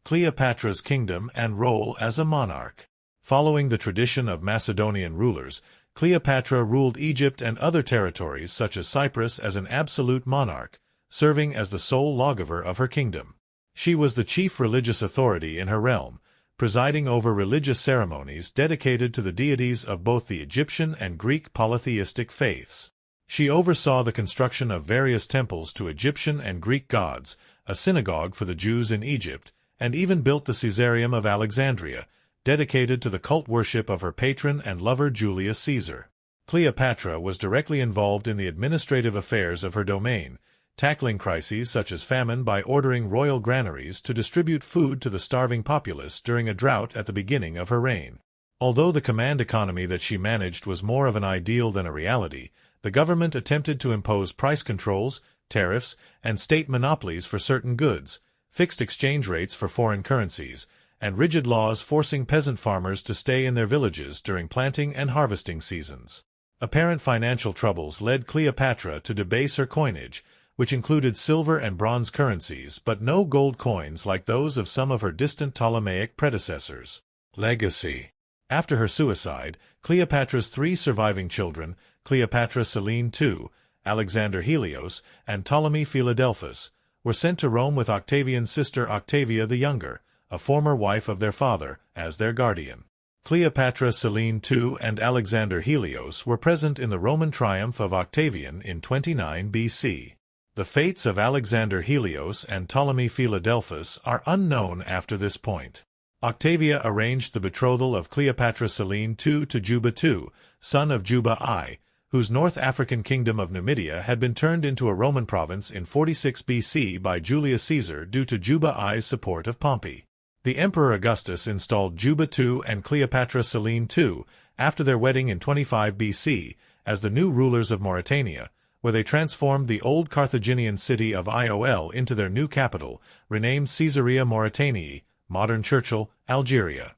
Cleopatra's kingdom and role as a monarch. Following the tradition of Macedonian rulers, Cleopatra ruled Egypt and other territories such as Cyprus as an absolute monarch, serving as the sole lawgiver of her kingdom. She was the chief religious authority in her realm, presiding over religious ceremonies dedicated to the deities of both the Egyptian and Greek polytheistic faiths. She oversaw the construction of various temples to Egyptian and Greek gods, a synagogue for the Jews in Egypt, and even built the Caesareum of Alexandria, dedicated to the cult worship of her patron and lover Julius Caesar. Cleopatra was directly involved in the administrative affairs of her domain, tackling crises such as famine by ordering royal granaries to distribute food to the starving populace during a drought at the beginning of her reign. Although the command economy that she managed was more of an ideal than a reality, the government attempted to impose price controls, tariffs, and state monopolies for certain goods, fixed exchange rates for foreign currencies, and rigid laws forcing peasant farmers to stay in their villages during planting and harvesting seasons. Apparent financial troubles led Cleopatra to debase her coinage, which included silver and bronze currencies but no gold coins like those of some of her distant Ptolemaic predecessors. Legacy. After her suicide, Cleopatra's three surviving children, Cleopatra Selene II, Alexander Helios, and Ptolemy Philadelphus, were sent to Rome with Octavian's sister Octavia the Younger, a former wife of their father, as their guardian. Cleopatra Selene II and Alexander Helios were present in the Roman triumph of Octavian in 29 BC. The fates of Alexander Helios and Ptolemy Philadelphus are unknown after this point. Octavia arranged the betrothal of Cleopatra Selene II to Juba II, son of Juba I, whose North African kingdom of Numidia had been turned into a Roman province in 46 BC by Julius Caesar due to Juba I's support of Pompey. The Emperor Augustus installed Juba II and Cleopatra Selene II, after their wedding in 25 BC, as the new rulers of Mauritania, where they transformed the old Carthaginian city of Iol into their new capital, renamed Caesarea Mauritaniae, modern Churchill, Algeria.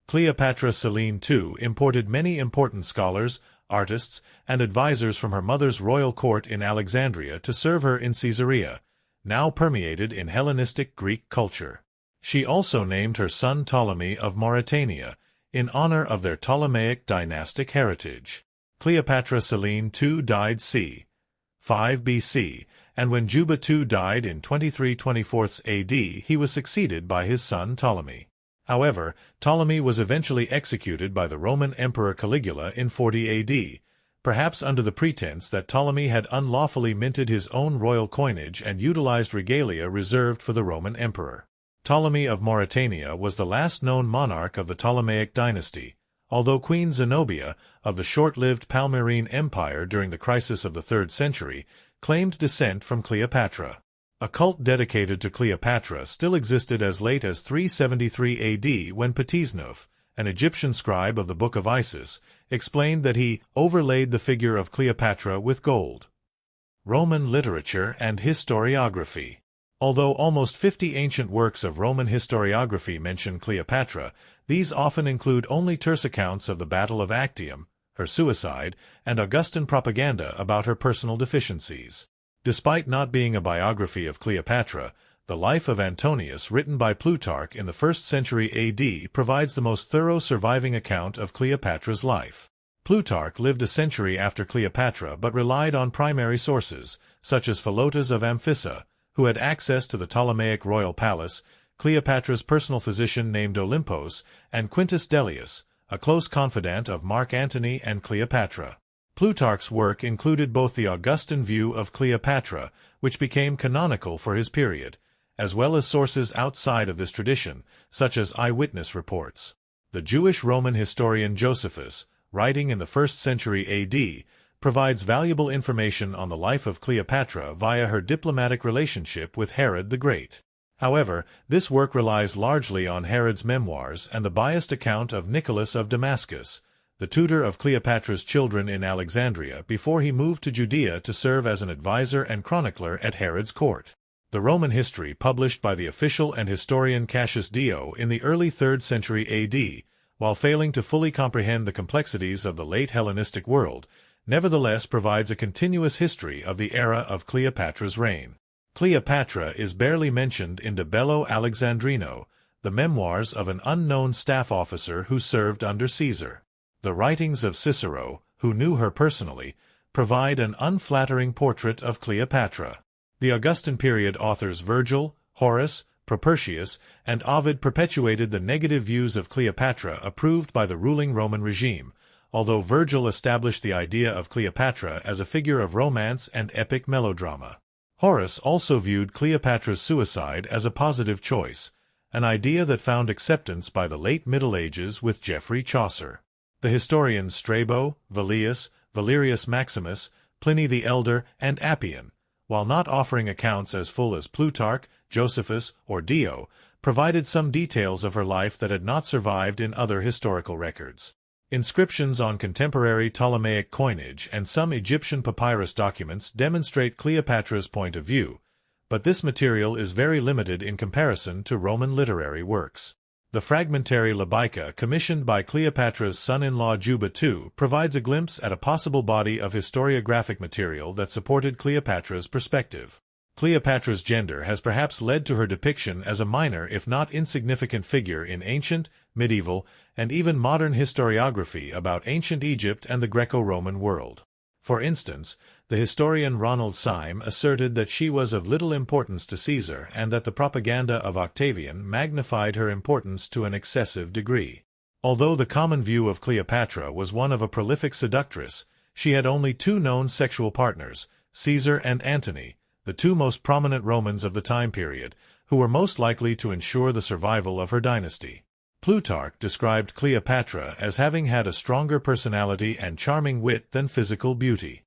Cleopatra Selene II imported many important scholars, artists, and advisors from her mother's royal court in Alexandria to serve her in Caesarea, now permeated in Hellenistic Greek culture. She also named her son Ptolemy of Mauritania, in honor of their Ptolemaic dynastic heritage. Cleopatra Selene II died c. 5 BC, and when Juba II died in 2324 AD, he was succeeded by his son Ptolemy. However, Ptolemy was eventually executed by the Roman Emperor Caligula in 40 AD, perhaps under the pretense that Ptolemy had unlawfully minted his own royal coinage and utilized regalia reserved for the Roman emperor. Ptolemy of Mauritania was the last known monarch of the Ptolemaic dynasty, although Queen Zenobia, of the short-lived Palmyrene Empire during the crisis of the 3rd century, claimed descent from Cleopatra. A cult dedicated to Cleopatra still existed as late as 373 AD when Ptesnof, an Egyptian scribe of the Book of Isis, explained that he overlaid the figure of Cleopatra with gold. Roman literature and historiography. Although almost 50 ancient works of Roman historiography mention Cleopatra, these often include only terse accounts of the Battle of Actium, her suicide, and Augustan propaganda about her personal deficiencies. Despite not being a biography of Cleopatra, the Life of Antonius written by Plutarch in the 1st century AD provides the most thorough surviving account of Cleopatra's life. Plutarch lived a century after Cleopatra but relied on primary sources, such as Philotas of Amphissa, who had access to the Ptolemaic royal palace, Cleopatra's personal physician named Olympos, and Quintus Dellius, a close confidant of Mark Antony and Cleopatra. Plutarch's work included both the Augustan view of Cleopatra, which became canonical for his period, as well as sources outside of this tradition, such as eyewitness reports. The Jewish Roman historian Josephus, writing in the 1st century AD, provides valuable information on the life of Cleopatra via her diplomatic relationship with Herod the Great. However, this work relies largely on Herod's memoirs and the biased account of Nicholas of Damascus, the tutor of Cleopatra's children in Alexandria before he moved to Judea to serve as an advisor and chronicler at Herod's court. The Roman history published by the official and historian Cassius Dio in the early 3rd century AD, while failing to fully comprehend the complexities of the late Hellenistic world, nevertheless provides a continuous history of the era of Cleopatra's reign. Cleopatra is barely mentioned in De Bello Alexandrino, the memoirs of an unknown staff officer who served under Caesar. The writings of Cicero, who knew her personally, provide an unflattering portrait of Cleopatra. The Augustan period authors Virgil, Horace, Propertius, and Ovid perpetuated the negative views of Cleopatra approved by the ruling Roman regime, although Virgil established the idea of Cleopatra as a figure of romance and epic melodrama. Horace also viewed Cleopatra's suicide as a positive choice, an idea that found acceptance by the late Middle Ages with Geoffrey Chaucer. The historians Strabo, Velleius, Valerius Maximus, Pliny the Elder, and Appian, while not offering accounts as full as Plutarch, Josephus, or Dio, provided some details of her life that had not survived in other historical records. Inscriptions on contemporary Ptolemaic coinage and some Egyptian papyrus documents demonstrate Cleopatra's point of view, but this material is very limited in comparison to Roman literary works. The fragmentary Libyca commissioned by Cleopatra's son-in-law Juba II provides a glimpse at a possible body of historiographic material that supported Cleopatra's perspective. Cleopatra's gender has perhaps led to her depiction as a minor if not insignificant figure in ancient, medieval, and even modern historiography about ancient Egypt and the Greco-Roman world. For instance, the historian Ronald Syme asserted that she was of little importance to Caesar and that the propaganda of Octavian magnified her importance to an excessive degree. Although the common view of Cleopatra was one of a prolific seductress, she had only two known sexual partners, Caesar and Antony, the two most prominent Romans of the time period, who were most likely to ensure the survival of her dynasty. Plutarch described Cleopatra as having had a stronger personality and charming wit than physical beauty.